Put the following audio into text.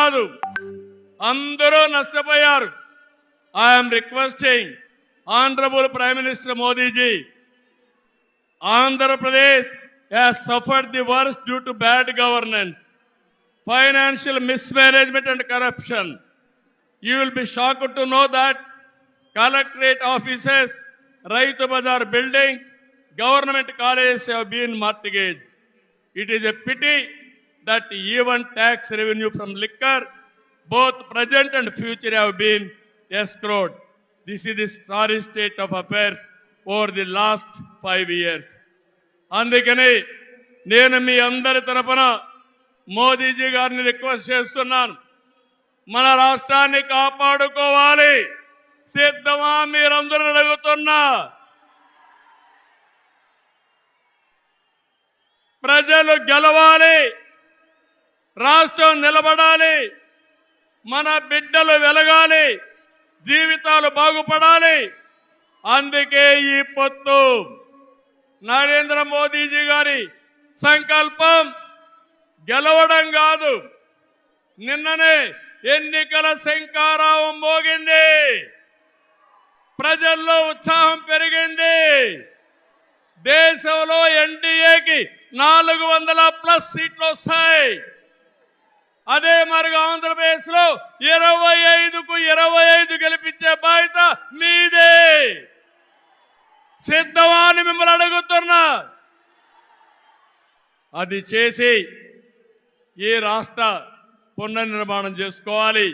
కాదు, అందరూ నష్టపోయారు. I'm requesting honourable prime minister Modi ji, Andhra Pradesh has suffered the worst due to bad governance, financial mismanagement and corruption. You will be shocked to know that collectorate offices, Raitu Bazar buildings, government colleges have been mortgaged. It is a pity that even tax revenue from liquor, both present and future, have been escrowed. This is the sorry state of affairs over the last 5 years. అందుకని నేను మీ అందరి తరపున మోదీజీ గారిని request చేస్తున్నాను, మన రాష్ట్రాన్ని కాపాడుకోవాలి. సిద్ధమా మీరందరూ అడుగుతున్నా? ప్రజలు గెలవాలి, రాష్ట్రం నిలబడాలి, మన బిడ్డలు వెలగాలి, జీవితాలు బాగుపడాలి. అందుకే ఈ పొత్తు. నరేంద్ర మోదీజీ గారి సంకల్పం గెలవడం కాదు. నిన్ననే ఎన్నికల శంఖారావం మోగింది, ప్రజల్లో ఉత్సాహం పెరిగింది. దేశంలో ఎన్డీఏకి 400+ సీట్లు వస్తాయి. అదే మరి ఆంధ్రప్రదేశ్ లో 25కు 25 గెలిపించే బాధ్యత మీదే. సిద్ధమా అని మిమ్మల్ని అడుగుతున్నా. అది చేసి ఈ రాష్ట్ర పునర్నిర్మాణం చేసుకోవాలి.